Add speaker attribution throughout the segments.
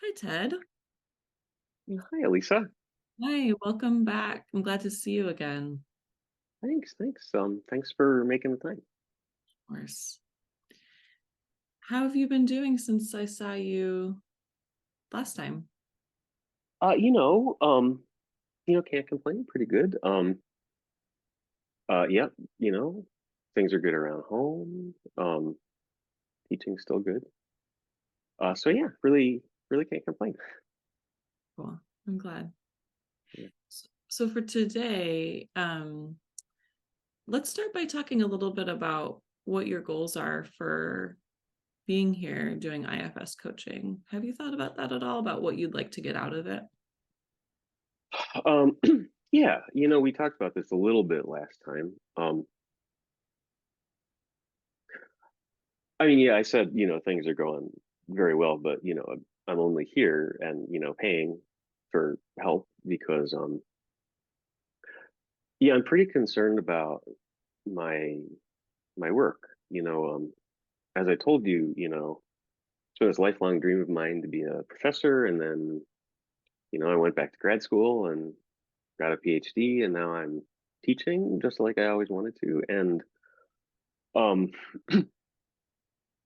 Speaker 1: Hi, Ted.
Speaker 2: Hi, Alysa.
Speaker 1: Hi, welcome back. I'm glad to see you again.
Speaker 2: Thanks. Thanks for making the time.
Speaker 1: Of course. How have you been doing since I saw you last time?
Speaker 2: Uh, you know, um, can't complain. Pretty good. Yeah, you know, things are good around home. Teaching's still good. So yeah, really can't complain.
Speaker 1: Cool. I'm glad.
Speaker 2: Yeah.
Speaker 1: So for today, let's start by talking a little bit about what your goals are for being here doing IFS coaching. Have you thought about that at all, about what you'd like to get out of it?
Speaker 2: Um, yeah, we talked about this a little bit last time. I mean, yeah, I said, things are going very well, but I'm only here and paying for help because yeah, I'm pretty concerned about my my work. As I told you, it's been this lifelong dream of mine to be a professor, and then I went back to grad school and got a PhD, and now I'm teaching just like I always wanted to, and um,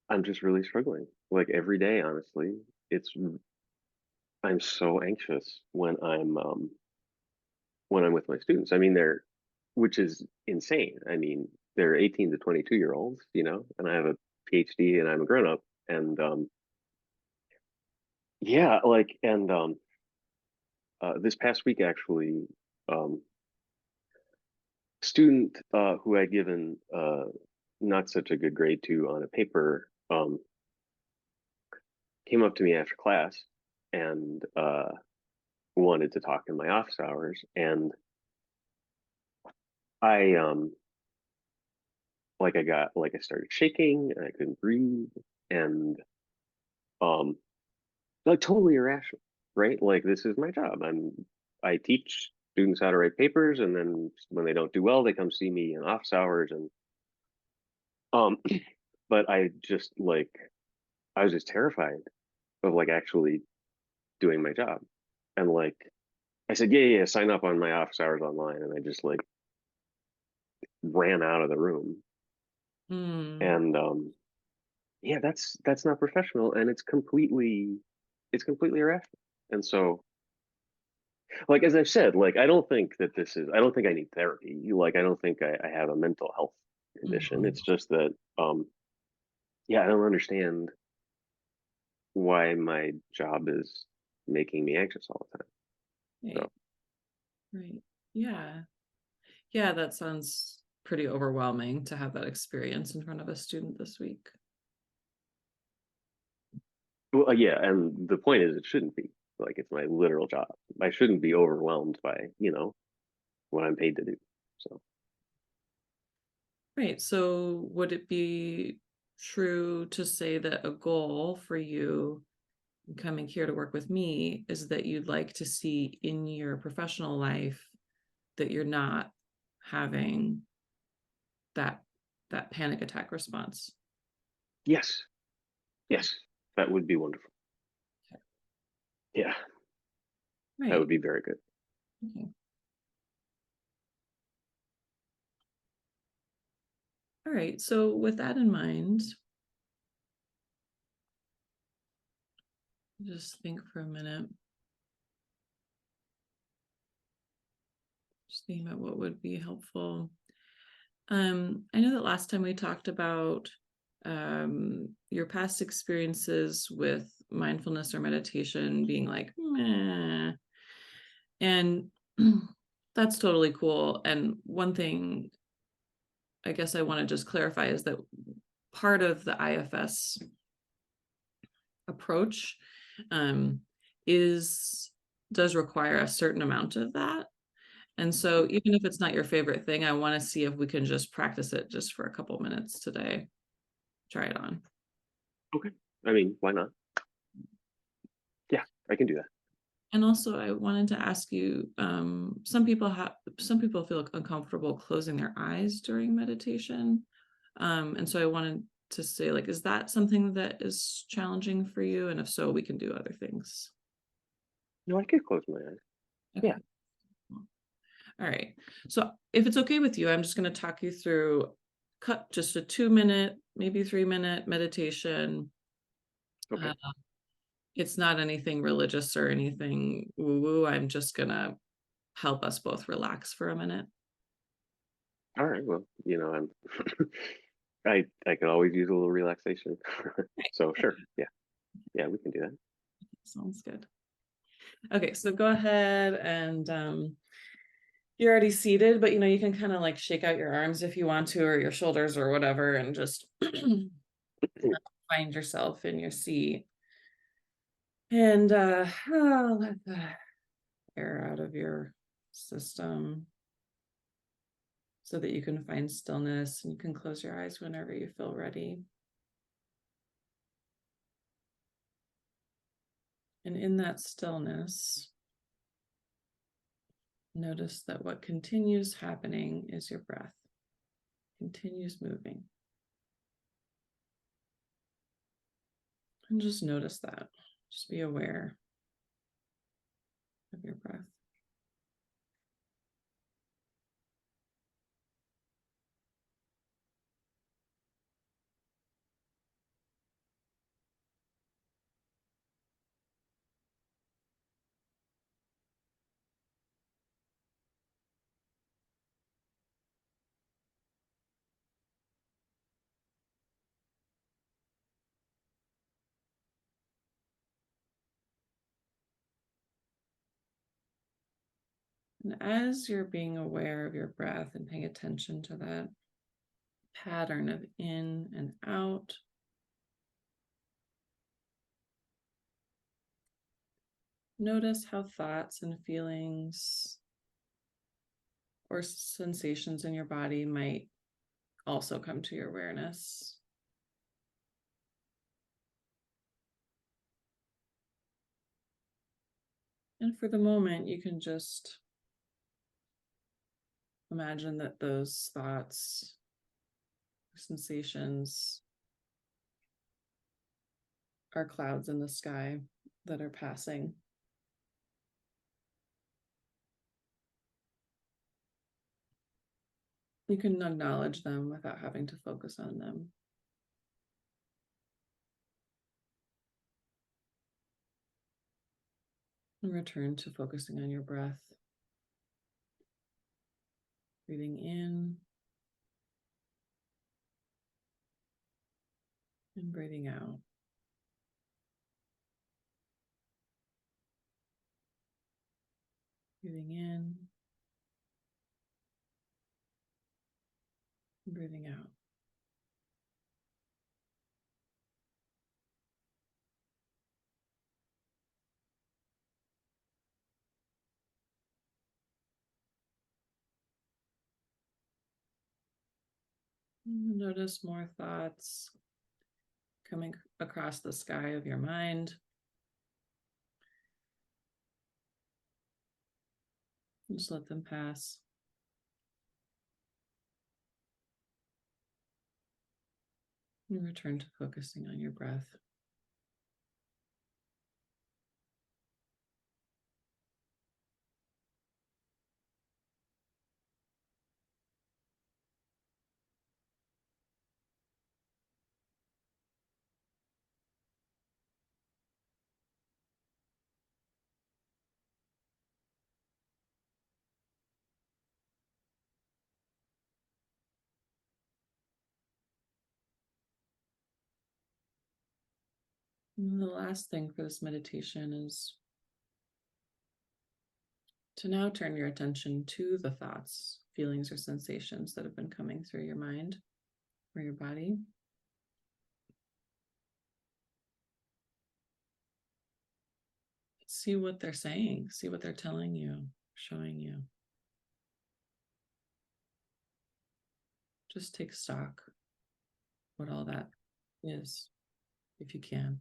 Speaker 2: I'm just really struggling. Like every day, honestly, it's I'm so anxious when I'm with my students. I mean, which is insane. I mean, they're 18 to 22 year olds, and I have a PhD and I'm a grown up. And yeah, like, and this past week, actually, um, student who I'd given not such a good grade to on a paper came up to me after class and wanted to talk in my office hours. And I I started shaking and I couldn't breathe and um, like totally irrational, right? Like this is my job. I teach students how to write papers, and then when they don't do well, they come see me in office hours. And um, but I was just terrified of like actually doing my job. And like I said, yeah, sign up on my office hours online, and I just like ran out of the room.
Speaker 1: Hmm.
Speaker 2: And yeah, that's not professional, and it's completely irrational. And so like as I've said, like I don't think I need therapy. Like I don't think I have a mental health condition.
Speaker 1: Mhm.
Speaker 2: It's just that yeah, I don't understand why my job is making me anxious all the time. So
Speaker 1: Right, right. Yeah. Yeah, that sounds pretty overwhelming to have that experience in front of a student this week.
Speaker 2: well, yeah, and the point is it shouldn't be. Like it's my literal job. I shouldn't be overwhelmed by, what I'm paid to do. So
Speaker 1: Right. So would it be true to say that a goal for you coming here to work with me is that you'd like to see in your professional life that you're not having that that panic attack response?
Speaker 2: yes,
Speaker 1: Okay.
Speaker 2: yes, that would be wonderful. Yeah, that would
Speaker 1: Right.
Speaker 2: be very good.
Speaker 1: Okay. All right. So with that in mind, just think for a minute. Just thinking about what would be helpful. I know that last time we talked about your past experiences with mindfulness or meditation being like, meh, and that's totally cool. And one thing I guess I want to just clarify is that part of the IFS approach um, is does require a certain amount of that. And so even if it's not your favorite thing, I want to see if we can just practice it just for a couple minutes today. Try it on.
Speaker 2: Okay. I mean, why not? Yeah, I can do that.
Speaker 1: And also, I wanted to ask you, some people feel uncomfortable closing their eyes during meditation. And so I wanted to say, like, is that something that is challenging for you? And if so, we can do other things.
Speaker 2: No, I could close my eyes. Yeah.
Speaker 1: Okay. All right. So if it's okay with you, I'm just going to talk you through cut just a 2 minute, maybe 3 minute meditation.
Speaker 2: Okay.
Speaker 1: It's not anything religious or anything woo woo. I'm just going to help us both relax for a minute.
Speaker 2: All right. Well, I'm I could always use a little relaxation. So sure. Yeah. Yeah, we can do that.
Speaker 1: Sounds good. Okay, so go ahead and you're already seated, but you can kind of like shake out your arms if you want to, or your shoulders or whatever, and just find yourself in your seat. And let the air out of your system so that you can find stillness, and you can close your eyes whenever you feel ready. And in that stillness, notice that what continues happening is your breath continues moving. And just notice that. Just be aware of your breath. And as you're being aware of your breath and paying attention to that pattern of in and out, notice how thoughts and feelings or sensations in your body might also come to your awareness. And for the moment, you can just imagine that those thoughts, sensations are clouds in the sky that are passing. You can acknowledge them without having to focus on them. And return to focusing on your breath. Breathing in and breathing out. Breathing in and breathing out. Notice more thoughts coming across the sky of your mind. Just let them pass. And return to focusing on your breath. And the last thing for this meditation is to now turn your attention to the thoughts, feelings, or sensations that have been coming through your mind or your body. See what they're saying, see what they're telling you, showing you. Just take stock what all that is, if you can.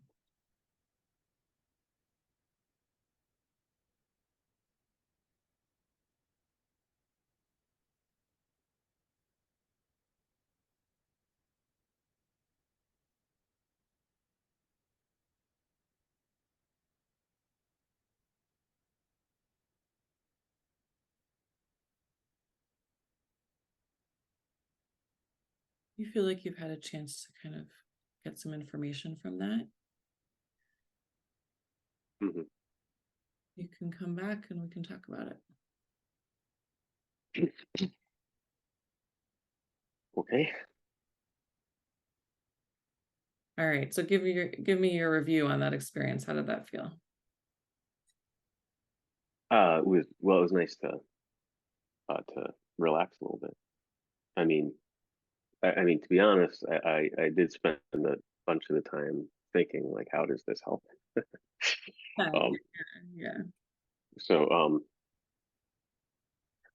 Speaker 1: You feel like you've had a chance to kind of get some information from that,
Speaker 2: Hmm.
Speaker 1: you can come back and we can talk about it.
Speaker 2: Okay.
Speaker 1: All right. So give me your review on that experience. How did that feel?
Speaker 2: It was nice to relax a little bit. I mean, I mean, to be honest, I did spend a bunch of the time thinking like, how does this help?
Speaker 1: Yeah,
Speaker 2: Um,
Speaker 1: yeah.
Speaker 2: so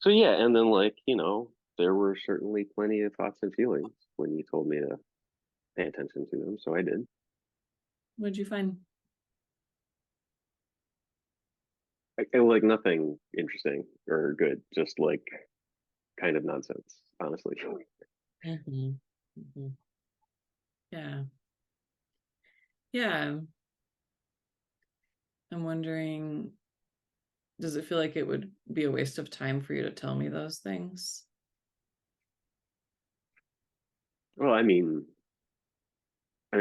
Speaker 2: so yeah, and then like, there were certainly plenty of thoughts and feelings when you told me to pay attention to them, so I did.
Speaker 1: What'd you find?
Speaker 2: Like nothing interesting or good, just like kind of nonsense, honestly.
Speaker 1: Hmm. Hmm. Yeah. Yeah. I'm wondering, does it feel like it would be a waste of time for you to tell me those things?
Speaker 2: Well, I mean, I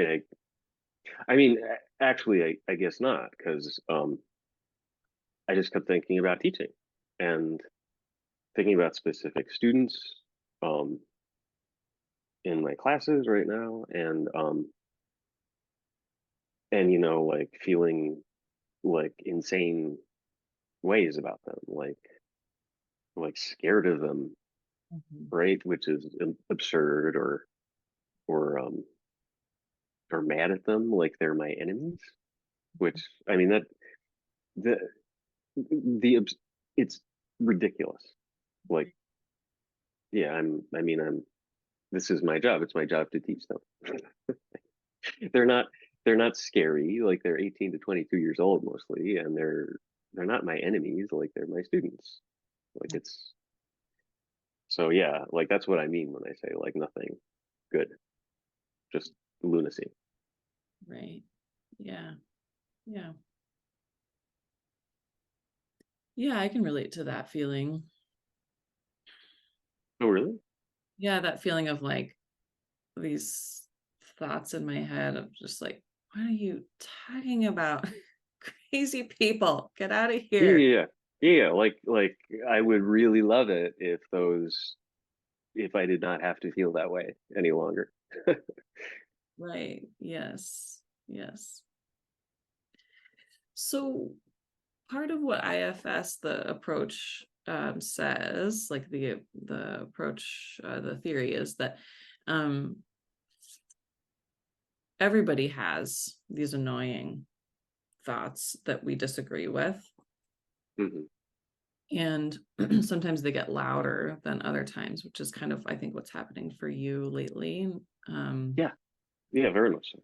Speaker 2: mean, actually, I guess not, because I just kept thinking about teaching and thinking about specific students um, in my classes right now, and like feeling like insane ways about them, like scared of them,
Speaker 1: Mhm.
Speaker 2: right? Which is absurd, or or mad at them like they're my enemies. Which I mean that the the it's ridiculous. Like, yeah, I'm this is my job. It's my job to teach them. they're not they're not scary. Like, they're 18 to 22 years old mostly, and they're not my enemies. Like, they're my students. Like, it's so yeah. Like, that's what I mean when I say like nothing good, just lunacy.
Speaker 1: Right. Yeah. Yeah. Yeah, I can relate to that feeling.
Speaker 2: Oh, really?
Speaker 1: Yeah, that feeling of like these thoughts in my head of just like, what are you talking about? Crazy people, get out of
Speaker 2: Yeah,
Speaker 1: here.
Speaker 2: yeah, yeah. Yeah. Like I would really love it if I did not have to feel that way any longer.
Speaker 1: Right. Yes. Yes. So part of what IFS, the approach, says, like the approach, the theory is that um, everybody has these annoying thoughts that we disagree with,
Speaker 2: Hmm.
Speaker 1: and sometimes they get louder than other times, which is kind of, I think, what's happening for you lately. Um,
Speaker 2: Yeah, yeah, very much so.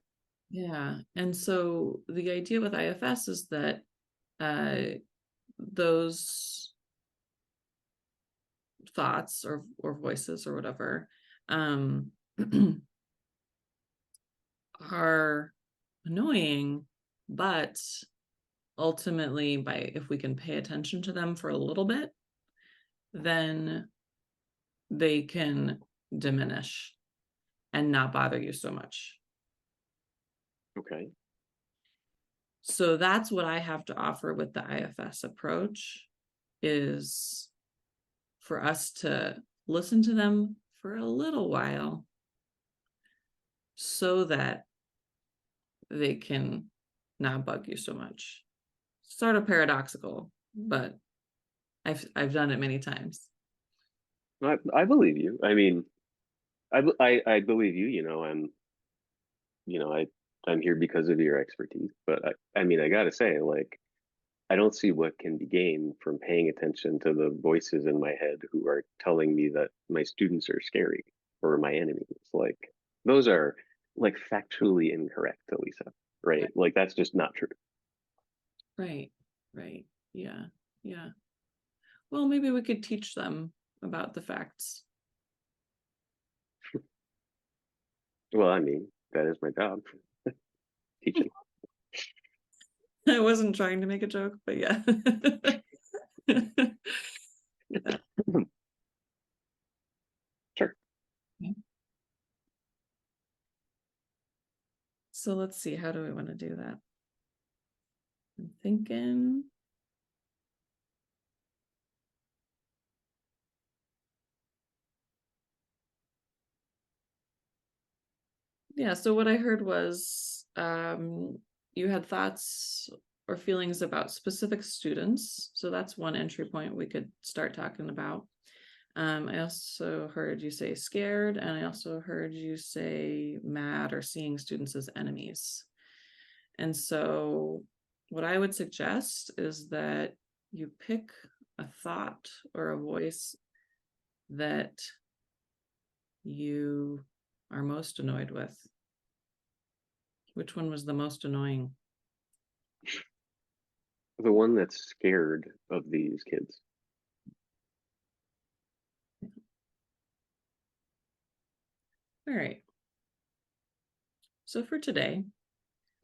Speaker 1: yeah, and so the idea with IFS is that uh, those thoughts or voices or whatever um, are annoying, but ultimately, by if we can pay attention to them for a little bit, then they can diminish and not bother you so much.
Speaker 2: Okay.
Speaker 1: So that's what I have to offer with the IFS approach, is for us to listen to them for a little while so that they can not bug you so much. Sort of paradoxical, but I've done it many times.
Speaker 2: I believe you. I mean, I believe you. You know, I I'm here because of your expertise. But I mean, I gotta say, like, I don't see what can be gained from paying attention to the voices in my head who are telling me that my students are scary or my enemies. Like, those are like factually incorrect, Alysa. Right?
Speaker 1: Right,
Speaker 2: Like, that's just not true.
Speaker 1: right, right. Yeah, yeah. Well, maybe we could teach them about the facts.
Speaker 2: Well, I mean, that is my job, teaching.
Speaker 1: I wasn't trying to make a joke, but yeah.
Speaker 2: Sure.
Speaker 1: So let's see, how do we want to do that? I'm thinking. Yeah, so what I heard was you had thoughts or feelings about specific students. So that's one entry point we could start talking about. I also heard you say scared, and I also heard you say mad or seeing students as enemies. And so, what I would suggest is that you pick a thought or a voice that you are most annoyed with. Which one was the most annoying?
Speaker 2: The one that's scared of these kids.
Speaker 1: All right. So for today,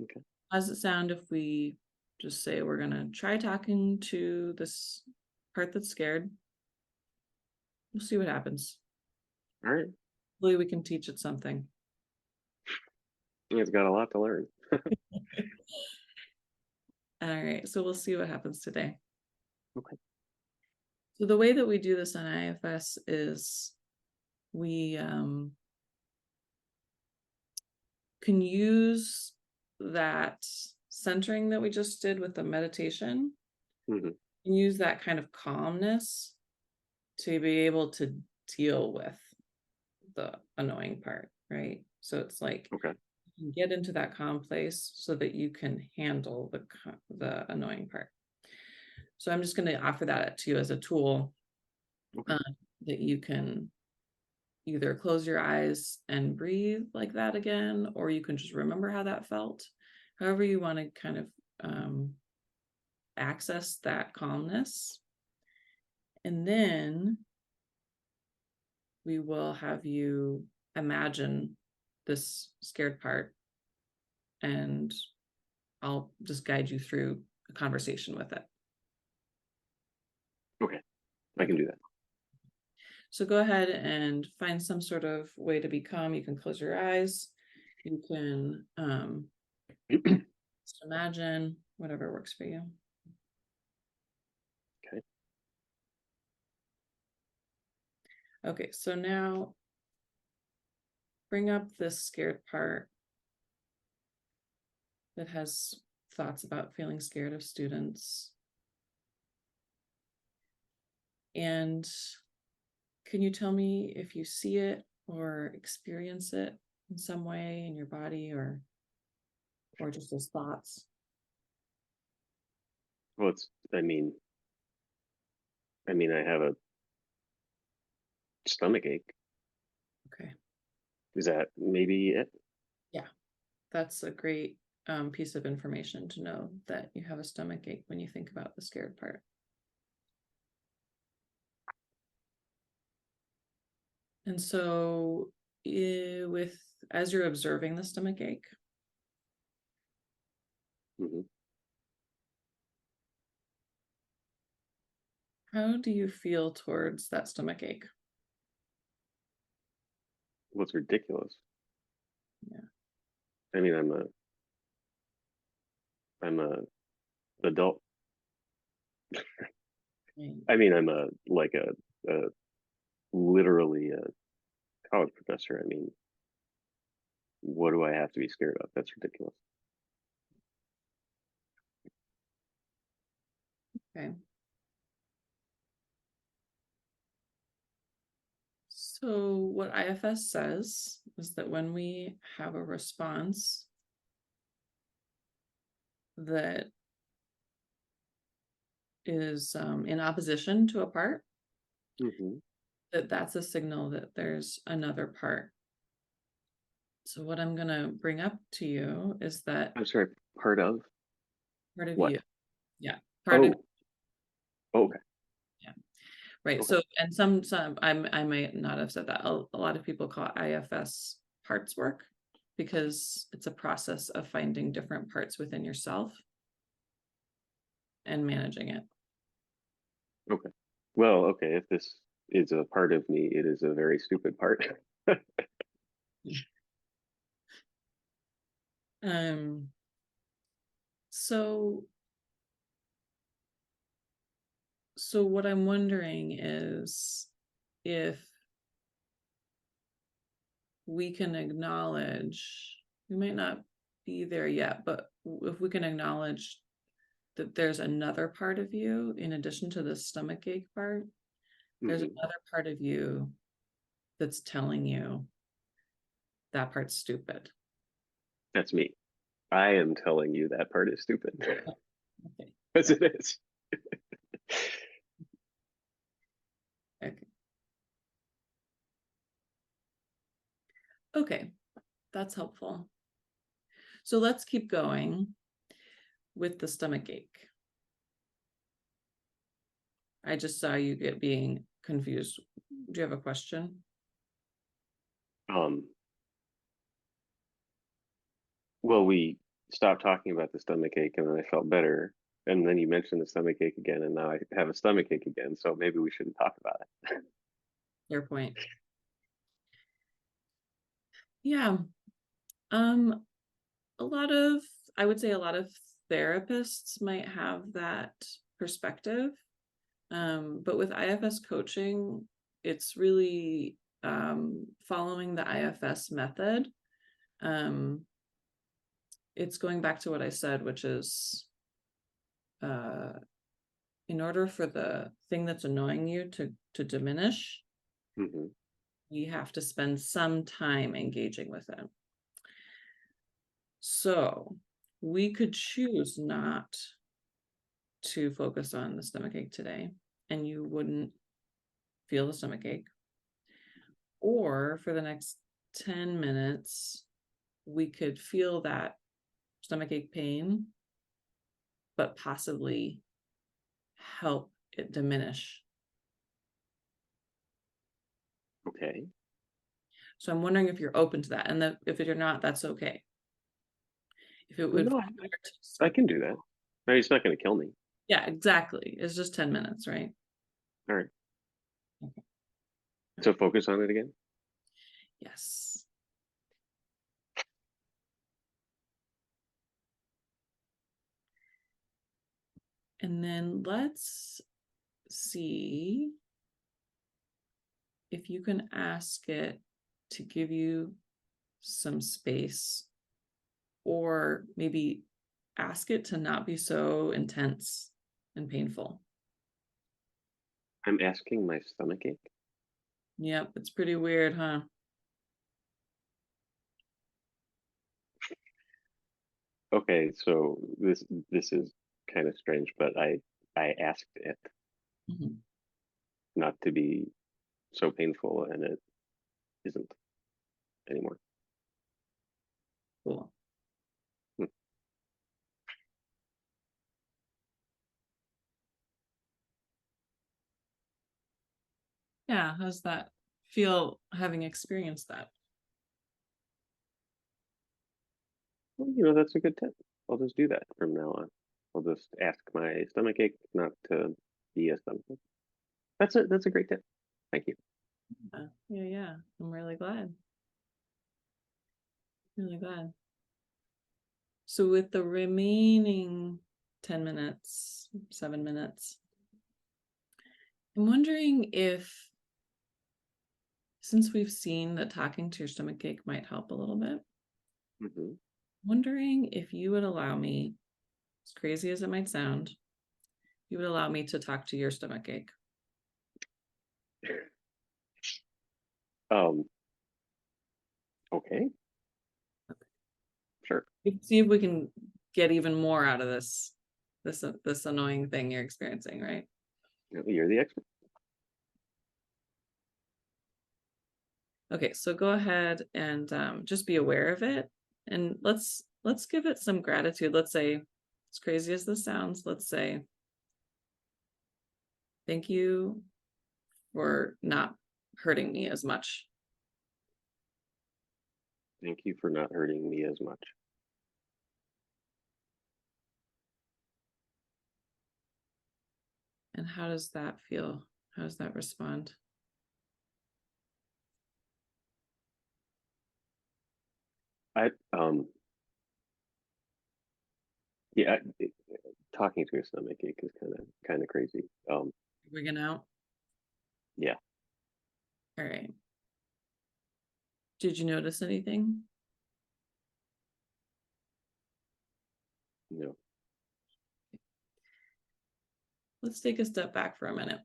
Speaker 2: Okay.
Speaker 1: how does it sound if we just say we're going to try talking to this part that's scared? We'll see what happens.
Speaker 2: All right.
Speaker 1: Hopefully, we can teach it something.
Speaker 2: It's got a lot to learn.
Speaker 1: All right. So we'll see what happens today.
Speaker 2: Okay.
Speaker 1: So the way that we do this on IFS is we can use that centering that we just did with the meditation
Speaker 2: Mm-hmm.
Speaker 1: and use that kind of calmness to be able to deal with the annoying part, right? So it's like
Speaker 2: Okay.
Speaker 1: you get into that calm place so that you can handle the annoying part. So I'm just going to offer that to you as a tool
Speaker 2: Okay.
Speaker 1: that you can either close your eyes and breathe like that again, or you can just remember how that felt. However you want to kind of access that calmness. And then we will have you imagine this scared part, and I'll just guide you through a conversation with it.
Speaker 2: Okay. I can do that.
Speaker 1: So go ahead and find some sort of way to be calm. You can close your eyes. You can just imagine whatever works for you.
Speaker 2: Okay.
Speaker 1: Okay, so now bring up this scared part that has thoughts about feeling scared of students. And can you tell me if you see it or experience it in some way in your body, or just as thoughts?
Speaker 2: Well, I have a stomach ache.
Speaker 1: Okay.
Speaker 2: Is that maybe it?
Speaker 1: Yeah, that's a great piece of information to know that you have a stomach ache when you think about the scared part. And so, with as you're observing the stomach ache,
Speaker 2: Mm-hmm.
Speaker 1: how do you feel towards that stomach ache?
Speaker 2: Well, it's ridiculous.
Speaker 1: Yeah.
Speaker 2: I mean, I'm a adult.
Speaker 1: Right.
Speaker 2: I mean, I'm a literally a college professor. I mean, what do I have to be scared of? That's ridiculous.
Speaker 1: Okay. So what IFS says is that when we have a response that is in opposition to a part,
Speaker 2: Mm-hmm.
Speaker 1: that's a signal that there's another part. So what I'm going to bring up to you is that
Speaker 2: I'm sorry. Part of
Speaker 1: part of
Speaker 2: what?
Speaker 1: you. Yeah. Part of
Speaker 2: Oh, okay.
Speaker 1: yeah. Right.
Speaker 2: Okay.
Speaker 1: So, and some I might not have said that. A lot of people call IFS parts work because it's a process of finding different parts within yourself and managing it.
Speaker 2: Okay. Well, okay. If this is a part of me, it is a very stupid part.
Speaker 1: So what I'm wondering is if we can acknowledge, we might not be there yet, but if we can acknowledge that there's another part of you in addition to the stomach ache part, there's another part of you that's telling you that part's stupid.
Speaker 2: That's me. I am telling you that part is stupid.
Speaker 1: Okay.
Speaker 2: Because it is.
Speaker 1: Okay. Okay, that's helpful. So let's keep going with the stomach ache. I just saw you being confused. Do you have a question?
Speaker 2: Well, we stopped talking about the stomach ache and then I felt better. And then you mentioned the stomach ache again, and now I have a stomach ache again. So maybe we shouldn't talk about it.
Speaker 1: Fair point. Yeah. A lot of, I would say a lot of therapists might have that perspective. But with IFS coaching, it's really following the IFS method. It's going back to what I said, which is in order for the thing that's annoying you to diminish, you have to spend some time engaging with it. So we could choose not to focus on the stomach ache today, and you wouldn't feel the stomach ache. Or for the next 10 minutes, we could feel that stomach ache pain, but possibly help it diminish.
Speaker 2: Okay.
Speaker 1: So I'm wondering if you're open to that, and if you're not, that's okay. If it would,
Speaker 2: No, I can do that. I mean, it's not going to kill me.
Speaker 1: yeah, exactly. It's just 10 minutes, right?
Speaker 2: All right.
Speaker 1: Okay.
Speaker 2: So focus on it again.
Speaker 1: Yes. And then let's see if you can ask it to give you some space, or maybe ask it to not be so intense and painful.
Speaker 2: I'm asking my stomach ache.
Speaker 1: Yep, it's pretty weird, huh?
Speaker 2: Okay, so this is kind of strange, but I asked it not to be so painful, and it isn't anymore.
Speaker 1: Cool.
Speaker 2: Hmm.
Speaker 1: Yeah, how's that feel having experienced that?
Speaker 2: Well, you know, that's a good tip. I'll just do that from now on. I'll just ask my stomach ache not to be a stomach ache. That's a great tip. Thank you.
Speaker 1: Yeah. I'm really glad. Really glad. So with the remaining 10 minutes, 7 minutes, I'm wondering if, since we've seen that talking to your stomach ache might help a little bit, wondering if you would allow me, as crazy as it might sound, you would allow me to talk to your stomach ache.
Speaker 2: Okay. Sure.
Speaker 1: See if we can get even more out of this annoying thing you're experiencing, right?
Speaker 2: You're the expert.
Speaker 1: Okay, so go ahead and just be aware of it, and let's give it some gratitude. Let's say, as crazy as this sounds, let's say, thank you for not hurting me as much.
Speaker 2: Thank you for not hurting me as much.
Speaker 1: And how does that feel? How does that respond?
Speaker 2: I Yeah, talking to a stomach ache is kind of crazy.
Speaker 1: Wigging out.
Speaker 2: Yeah,
Speaker 1: All right. Did you notice anything?
Speaker 2: you know,
Speaker 1: Let's take a step back for a minute.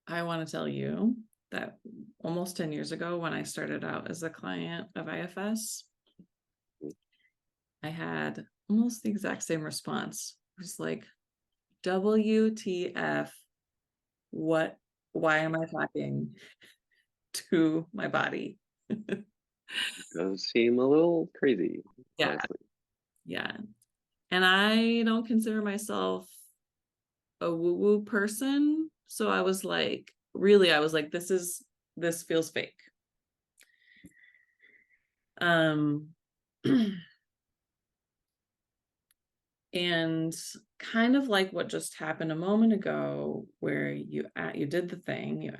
Speaker 1: I want to tell you that almost 10 years ago, when I started out as a client of IFS, I had almost the exact same response. It was like, WTF, what, why am I talking to my body?
Speaker 2: does seem a little crazy,
Speaker 1: Yeah,
Speaker 2: honestly.
Speaker 1: yeah. And I don't consider myself a woo-woo person. So I was like, really, I was like, this feels fake. Um, and kind of like what just happened a moment ago, where you did the thing, you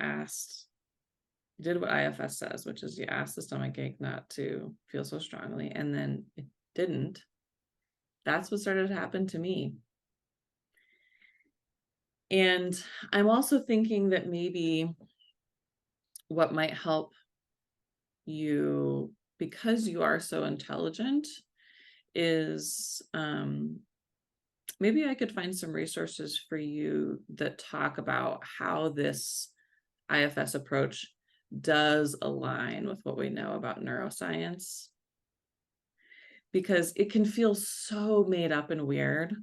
Speaker 1: did what IFS says, which is you asked the stomach ache not to feel so strongly, and then it didn't. That's what started to happen to me. And I'm also thinking that maybe what might help you, because you are so intelligent, is maybe I could find some resources for you that talk about how this IFS approach does align with what we know about neuroscience, because it can feel so made up and weird,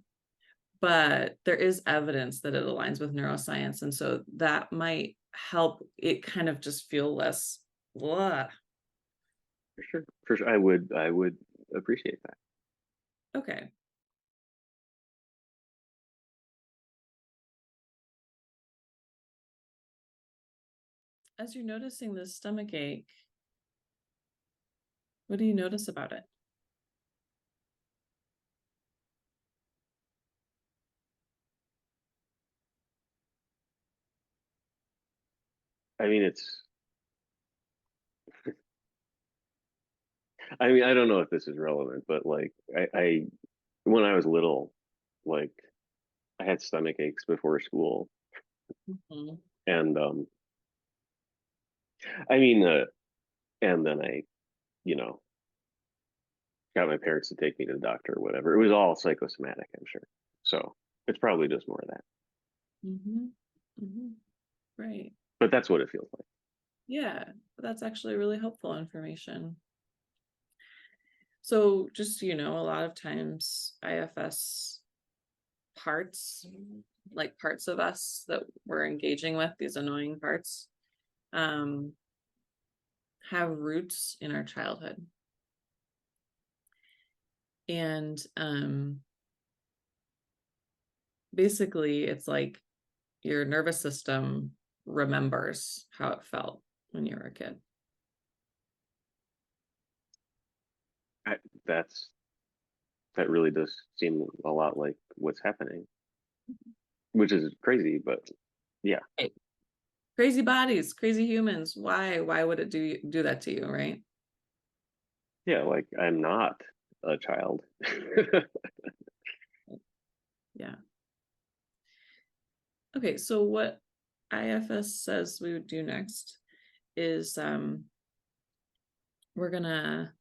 Speaker 1: but there is evidence that it aligns with neuroscience. And so that might help it kind of just feel less blah.
Speaker 2: For sure, I would appreciate that.
Speaker 1: Okay. As you're noticing this stomach ache, what do you notice about it?
Speaker 2: I mean, I mean, I don't know if this is relevant, but like, I when I was little, like, I had stomach aches before school,
Speaker 1: Mhm.
Speaker 2: and I mean, and then I, you know, got my parents to take me to the doctor or whatever. It was all psychosomatic, I'm sure. So it's probably just more of that.
Speaker 1: Mhm. Mhm. Right.
Speaker 2: But that's what it feels like.
Speaker 1: Yeah, that's actually really helpful information. So just so you know, a lot of times IFS parts, like parts of us that we're engaging with, these annoying parts, um, have roots in our childhood. And basically, it's like your nervous system remembers how it felt when you were a kid.
Speaker 2: I, that's that really does seem a lot like what's happening, which is crazy, but yeah,
Speaker 1: Right. Crazy bodies, crazy humans. Why would it do that to you, right?
Speaker 2: yeah, like I'm not a child.
Speaker 1: Yeah. Okay, so what IFS says we would do next is we're gonna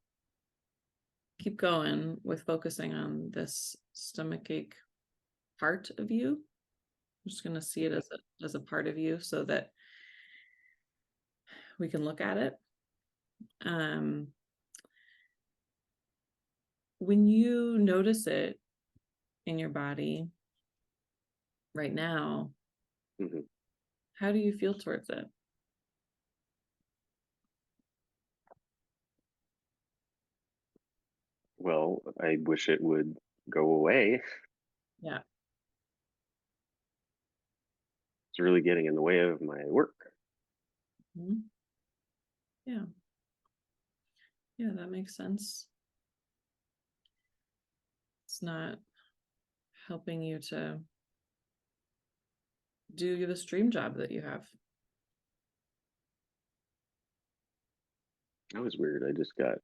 Speaker 1: keep going with focusing on this stomach ache part of you. I'm just gonna see it as a part of you so that we can look at it. Um, when you notice it in your body right now,
Speaker 2: Mhm.
Speaker 1: how do you feel towards it?
Speaker 2: Well, I wish it would go away.
Speaker 1: Yeah.
Speaker 2: It's really getting in the way of my work.
Speaker 1: Mhm. Yeah. Yeah, that makes sense. It's not helping you to do this dream job that you have.
Speaker 2: That was weird. I just got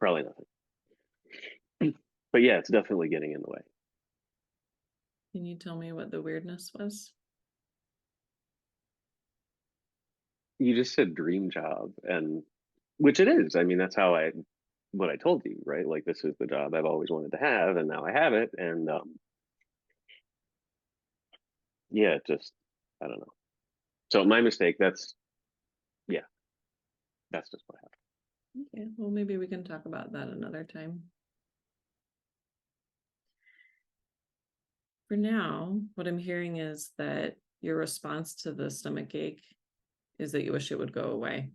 Speaker 2: probably nothing. But yeah, it's definitely getting in the way.
Speaker 1: Can you tell me what the weirdness was?
Speaker 2: You just said dream job, and which it is. I mean, that's how I what I told you, right? Like this is the job I've always wanted to have, and now I have it. And yeah, just I don't know. So my mistake. That's yeah, that's just what happened.
Speaker 1: Okay, well, maybe we can talk about that another time. For now, what I'm hearing is that your response to the stomach ache is that you wish it would go away.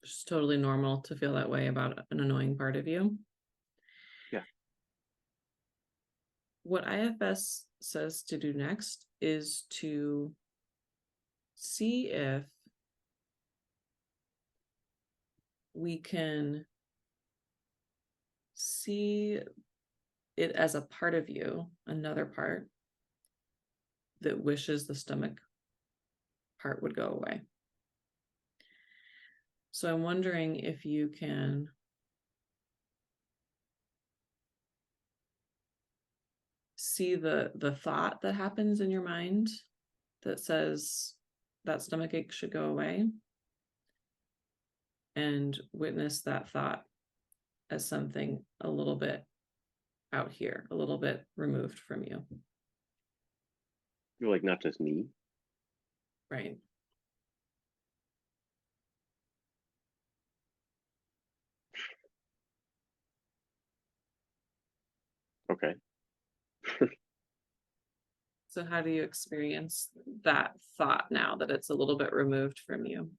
Speaker 1: It's totally normal to feel that way about an annoying part of you.
Speaker 2: Yeah.
Speaker 1: What IFS says to do next is to see if we can see it as a part of you, another part that wishes the stomach part would go away. So I'm wondering if you can see the thought that happens in your mind that says that stomach ache should go away, and witness that thought as something a little bit out here, a little bit removed from you.
Speaker 2: You're like not just me.
Speaker 1: Right.
Speaker 2: Okay.
Speaker 1: So how do you experience that thought now that it's a little bit removed from you?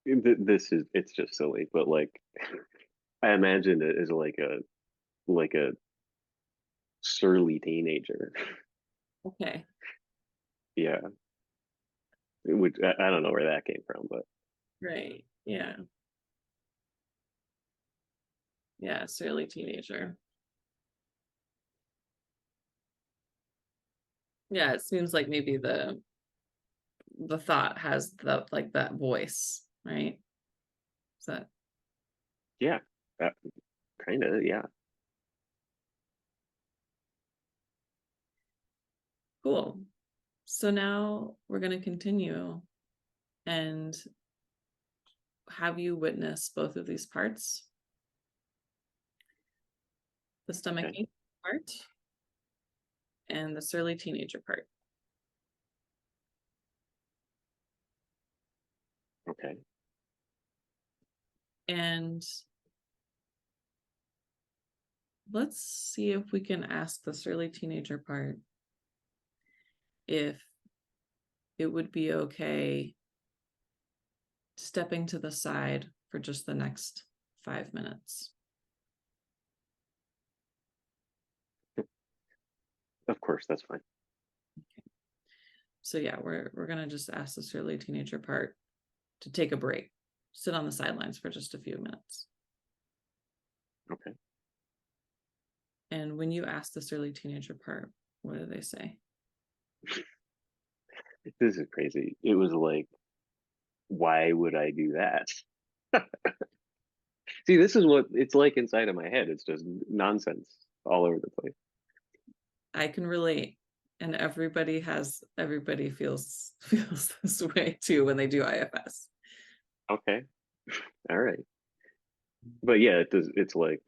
Speaker 2: This is it's just silly, but like I imagine it as like a surly teenager.
Speaker 1: Okay.
Speaker 2: Yeah. Which I don't know where that came from, but
Speaker 1: Right. Yeah. Yeah. Surly teenager. Yeah. It seems like maybe the thought has the like that voice, right? Is that
Speaker 2: yeah, that kind of yeah.
Speaker 1: cool? So now we're going to continue and have you witness both of these parts, the stomach
Speaker 2: Okay.
Speaker 1: ache part and the surly teenager part.
Speaker 2: Okay.
Speaker 1: And let's see if we can ask the surly teenager part if it would be okay stepping to the side for just the next 5 minutes.
Speaker 2: Of course, that's fine.
Speaker 1: So yeah, we're gonna just ask the surly teenager part to take a break, sit on the sidelines for just a few minutes.
Speaker 2: Okay.
Speaker 1: And when you ask the surly teenager part, what do they say?
Speaker 2: This is crazy. It was like, why would I do that? See, this is what it's like inside of my head. It's just nonsense all over the place.
Speaker 1: I can relate. And everybody feels this way too when they do IFS.
Speaker 2: Okay. All right. But yeah, it does. It's like,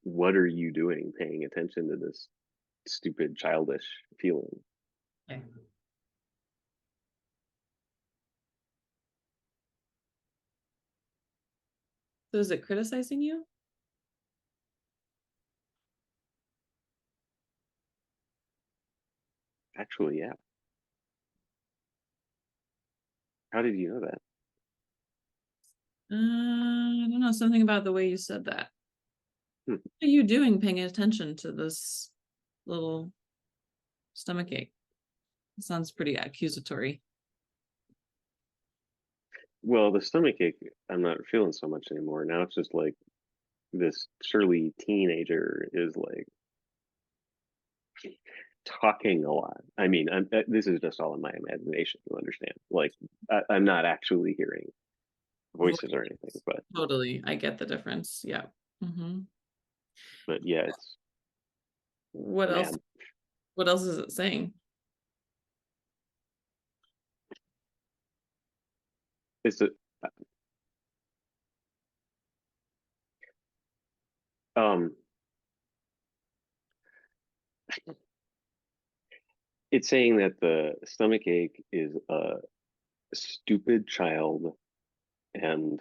Speaker 2: what are you doing paying attention to this stupid, childish feeling?
Speaker 1: Okay. So is it criticizing you?
Speaker 2: Actually, yeah. How did you know that?
Speaker 1: I don't know, something about the way you said that.
Speaker 2: Hmm.
Speaker 1: What are you doing paying attention to this little stomach ache? It sounds pretty accusatory.
Speaker 2: Well, the stomach ache, I'm not feeling so much anymore. Now it's just like this surly teenager is like talking a lot. I mean, this is just all in my imagination, you understand? Like, I'm not actually hearing. voices or anything,
Speaker 1: Totally, I get the difference. Yeah. Hmm.
Speaker 2: but yeah, it's
Speaker 1: What else?
Speaker 2: man.
Speaker 1: What else is it saying?
Speaker 2: It's a um it's saying that the stomach ache is a stupid child and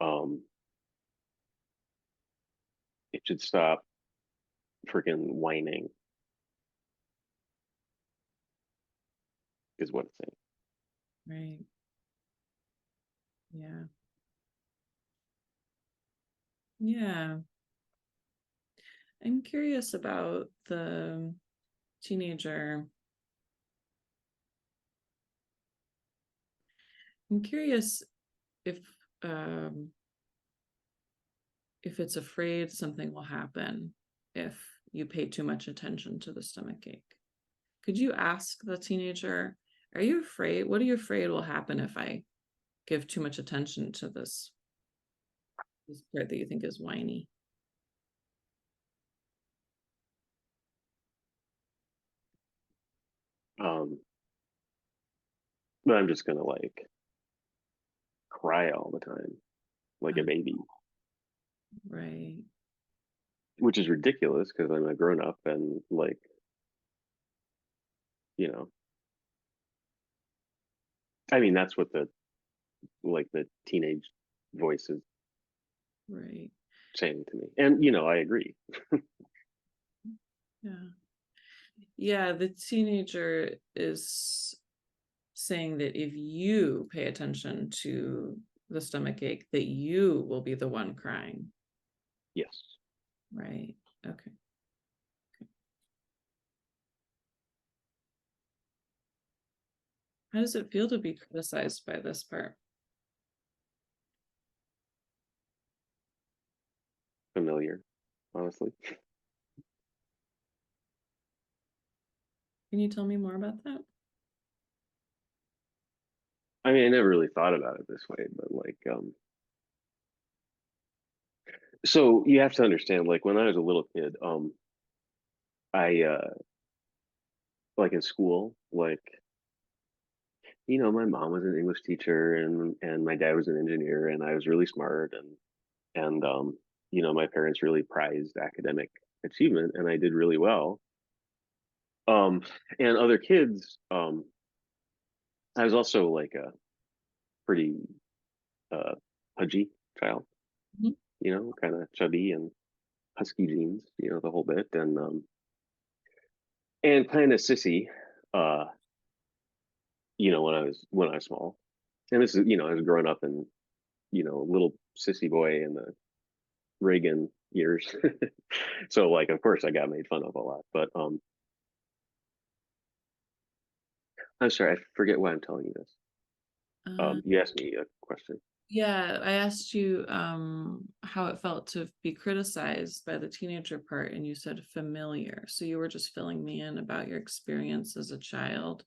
Speaker 2: um it should stop freaking whining is what it's saying.
Speaker 1: Right. Yeah. Yeah. I'm curious about the teenager. I'm curious if um if it's afraid something will happen if you pay too much attention to the stomach ache. Could you ask the teenager, are you afraid? What are you afraid will happen if I give too much attention to this part that you think is whiny?
Speaker 2: Um but I'm just gonna like cry all the time like a
Speaker 1: Uh,
Speaker 2: baby,
Speaker 1: right.
Speaker 2: which is ridiculous because I'm a grown up and like, you know, I mean that's what the teenage voice is
Speaker 1: Right.
Speaker 2: saying to me. And I agree.
Speaker 1: Yeah. Yeah, the teenager is saying that if you pay attention to the stomach ache, that you will be the one crying.
Speaker 2: Yes.
Speaker 1: Right. Okay. How does it feel to be criticized by this part?
Speaker 2: Familiar, honestly.
Speaker 1: Can you tell me more about that?
Speaker 2: I mean, I never really thought about it this way, but like, so you have to understand, like when I was a little kid, I like in school, like, my mom was an English teacher and my dad was an engineer and I was really smart and my parents really prized academic achievement and I did really well. Um, and other kids, I was also like a pretty uh pudgy child,
Speaker 1: Mhm.
Speaker 2: kind of chubby and husky jeans, the whole bit, and kind of sissy, uh, when I was small. And this is, I was growing up in, little sissy boy in the Reagan years. So like of course I got made fun of a lot. But I'm sorry, I forget why I'm telling you this.
Speaker 1: Uh,
Speaker 2: You asked me a question.
Speaker 1: yeah, I asked you how it felt to be criticized by the teenager part, and you said familiar. So you were just filling me in about your experience as a child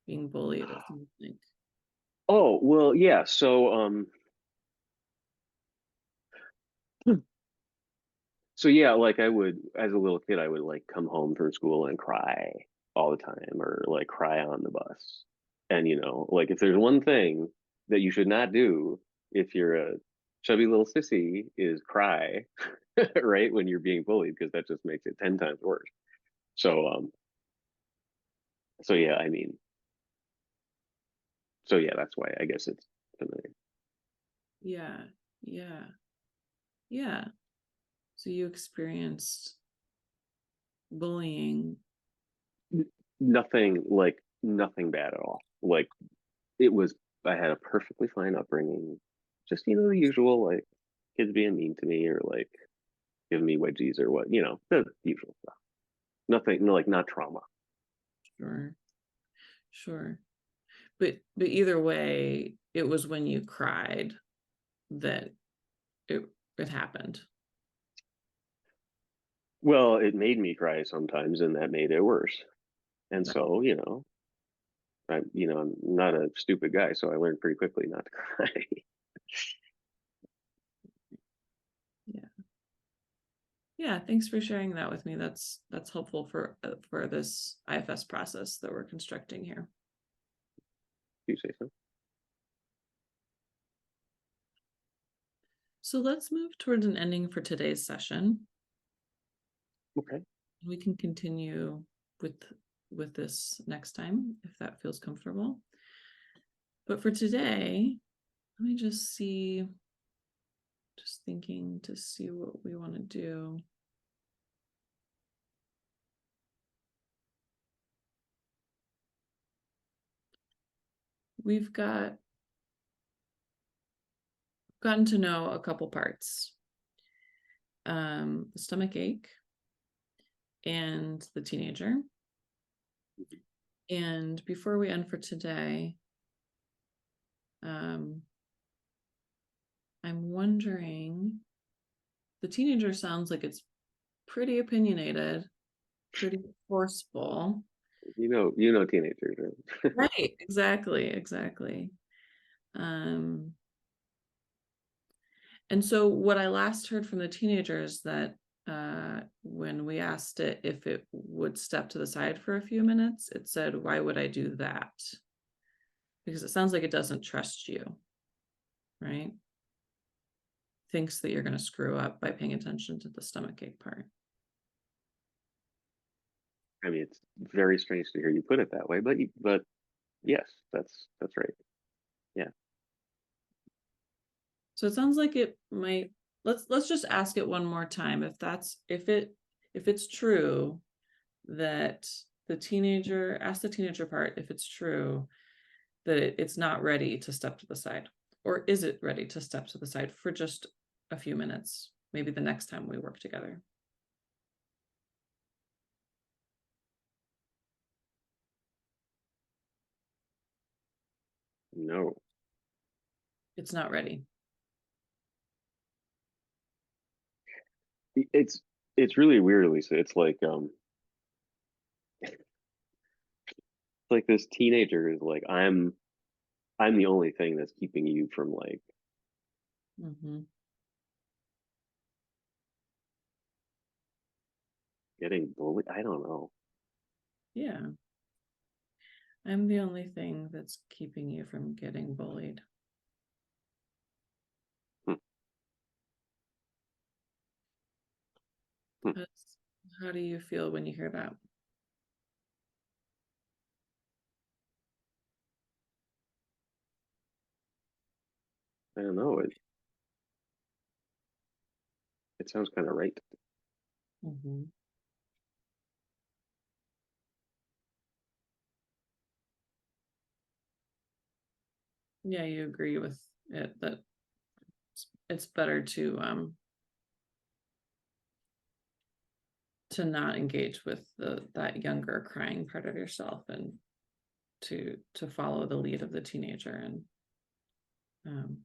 Speaker 1: being bullied, it seems like.
Speaker 2: Oh, well, yeah. So yeah, like I would, as a little kid, I would like come home from school and cry all the time, or like cry on the bus. And like if there's one thing that you should not do if you're a chubby little sissy is cry, right? When you're being bullied, because that just makes it 10 times worse. So so yeah, I mean, so yeah, that's why I guess it's familiar.
Speaker 1: Yeah, yeah, yeah. So you experienced bullying.
Speaker 2: Nothing like nothing bad at all. Like it was I had a perfectly fine upbringing. Just, the usual like kids being mean to me or like giving me wedgies or what, the usual stuff. Nothing no, like not trauma.
Speaker 1: Sure, sure. But either way, it was when you cried that it it happened.
Speaker 2: Well, it made me cry sometimes and that made it worse. And
Speaker 1: Right.
Speaker 2: so, I'm not a stupid guy, so I learned pretty quickly not to cry.
Speaker 1: Yeah. Yeah, thanks for sharing that with me. That's helpful for this IFS process that we're constructing here.
Speaker 2: You say so.
Speaker 1: So let's move towards an ending for today's session.
Speaker 2: Okay.
Speaker 1: We can continue with this next time if that feels comfortable. But for today, let me just see, just thinking to see what we want to do. We've gotten to know a couple parts. The stomach ache and the teenager. And before we end for today, I'm wondering, the teenager sounds like it's pretty opinionated, pretty forceful.
Speaker 2: You know teenagers, right?
Speaker 1: Right, exactly. Um, and so what I last heard from the teenager is that when we asked it if it would step to the side for a few minutes, it said, "Why would I do that?" Because it sounds like it doesn't trust you, right? Thinks that you're going to screw up by paying attention to the stomachache part.
Speaker 2: I mean, it's very strange to hear you put it that way, but yes, that's right. Yeah.
Speaker 1: So it sounds like it might, let's just ask it one more time. If it's true that ask the teenager part if it's true that it's not ready to step to the side, or is it ready to step to the side for just a few minutes, maybe the next time we work together.
Speaker 2: No.
Speaker 1: It's not ready.
Speaker 2: It's it's really weird, Lisa. It's like this teenager is like, I'm the only thing that's keeping you from like
Speaker 1: Mm-hmm.
Speaker 2: getting bullied. I don't know.
Speaker 1: Yeah, I'm the only thing that's keeping you from getting bullied.
Speaker 2: Hmm, hmm.
Speaker 1: That's, how do you feel when you hear that?
Speaker 2: I don't know. It sounds kind of right.
Speaker 1: Mm-hmm. Yeah, you agree with it that it's better to not engage with that younger crying part of yourself, and to follow the lead of the teenager, and um,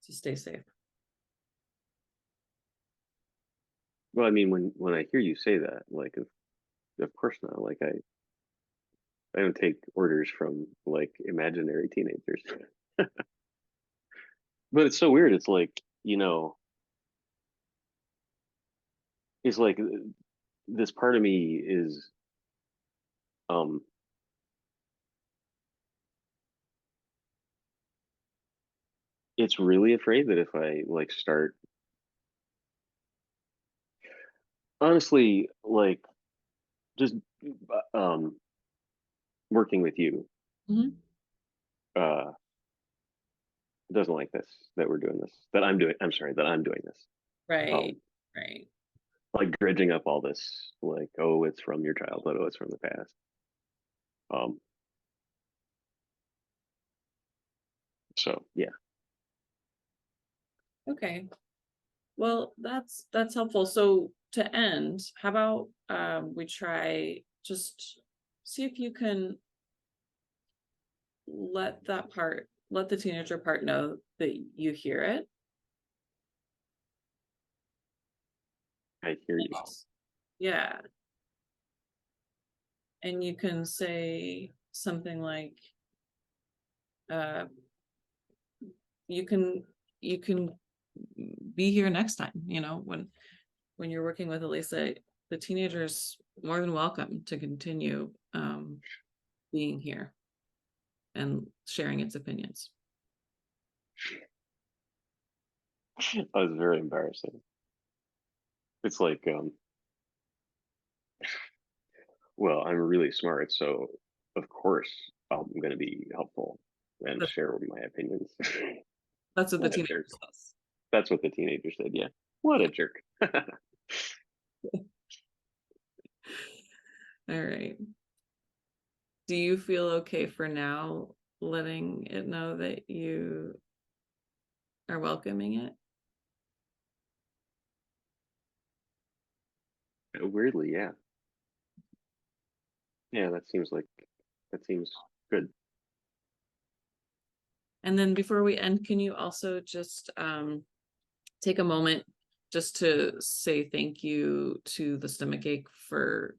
Speaker 1: to stay safe.
Speaker 2: Well, I mean, when I hear you say that, like of course not. Like I don't take orders from like imaginary teenagers. But it's so weird. It's like, it's like this part of me is um it's really afraid that if I like start honestly like just um working with you
Speaker 1: Mm-hmm.
Speaker 2: uh doesn't like this, that we're doing this, that I'm sorry, that I'm doing this.
Speaker 1: Right,
Speaker 2: Um
Speaker 1: right.
Speaker 2: like dredging up all this like, oh, it's from your childhood, oh, it's from the past. Um so yeah.
Speaker 1: Okay. Well, that's helpful. So to end, how about we try, just see if you can let the teenager part know that you hear it.
Speaker 2: I hear you.
Speaker 1: Yeah. And you can say something like, uh, you can be here next time, when you're working with Alysa, the teenager's more than welcome to continue being here and sharing its opinions.
Speaker 2: That was very embarrassing. It's like, well, I'm really smart, so of course I'm going to be helpful and
Speaker 1: That's,
Speaker 2: share my opinions.
Speaker 1: that's what the
Speaker 2: What a
Speaker 1: teenager
Speaker 2: jerk.
Speaker 1: says.
Speaker 2: That's what the teenager said. Yeah. What a
Speaker 1: Yeah.
Speaker 2: jerk.
Speaker 1: All right. Do you feel okay for now letting it know that you are welcoming it?
Speaker 2: Weirdly, yeah. Yeah, that seems good.
Speaker 1: And then before we end, can you also just take a moment just to say thank you to the stomachache for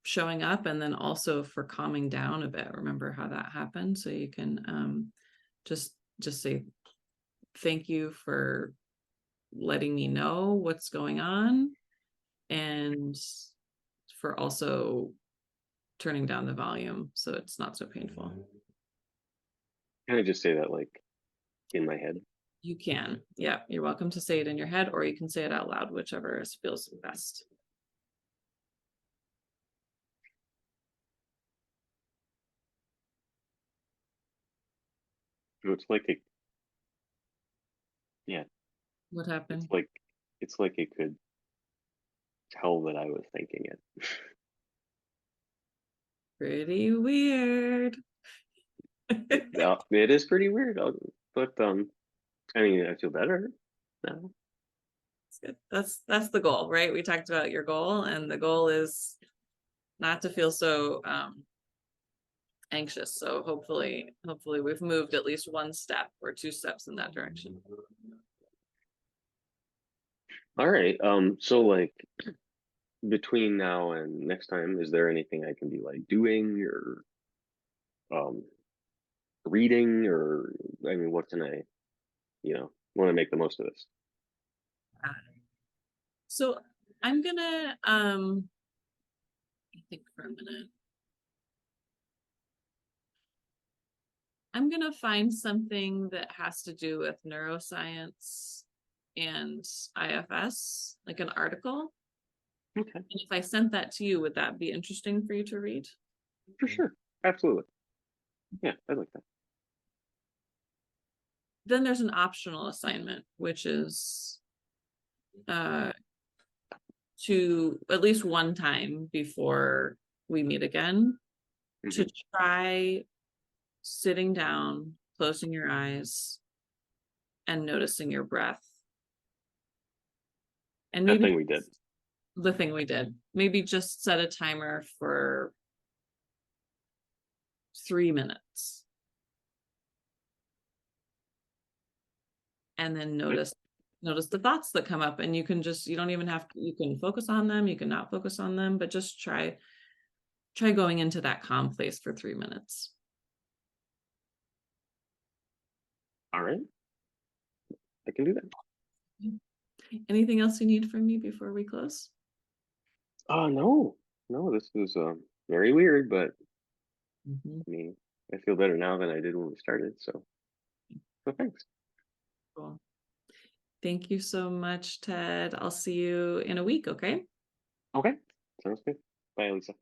Speaker 1: showing up, and then also for calming down a bit. Remember how that happened, so you can just say thank you for letting me know what's going on, and for also turning down the volume so it's not so painful.
Speaker 2: Can I just say that like in my head?
Speaker 1: You can. Yeah, you're welcome to say it in your head, or you can say it out loud, whichever feels best.
Speaker 2: So yeah,
Speaker 1: What
Speaker 2: it's
Speaker 1: happened?
Speaker 2: like it's like it could tell that I was thinking it.
Speaker 1: Pretty weird.
Speaker 2: It is pretty weird, but I mean, I feel better now.
Speaker 1: That's good. That's the goal, right? We talked about your goal, and the goal is not to feel so anxious. So hopefully we've moved at least one step or two steps in that direction.
Speaker 2: All right. So like between now and next time, is there anything I can be like doing or um reading or I mean, what can I, want to make the most of this?
Speaker 1: So I'm gonna think for a minute. I'm gonna find something that has to do with neuroscience and IFS, like an article.
Speaker 2: Okay,
Speaker 1: And if I sent that to you, would that be interesting for you to read?
Speaker 2: for sure. Absolutely. Yeah, I like that.
Speaker 1: Then there's an optional assignment, which is uh, to at least one time before we meet again, to
Speaker 2: Hmm.
Speaker 1: try sitting down, closing your eyes, and noticing your breath. And
Speaker 2: That
Speaker 1: maybe
Speaker 2: thing we did.
Speaker 1: the thing we did, maybe just set a timer for 3 minutes, and then
Speaker 2: Okay.
Speaker 1: notice the thoughts that come up. And you don't even have to, you can focus on them, you can not focus on them, but just try going into that calm place for 3 minutes.
Speaker 2: All right, I can do that.
Speaker 1: Anything else you need from me before we close?
Speaker 2: No, no, this was very weird, but
Speaker 1: Mhm.
Speaker 2: I mean, I feel better now than I did when we started. So thanks.
Speaker 1: Cool. Thank you so much, Ted. I'll see you in a week, okay?
Speaker 2: Okay, sounds good. Bye, Lisa.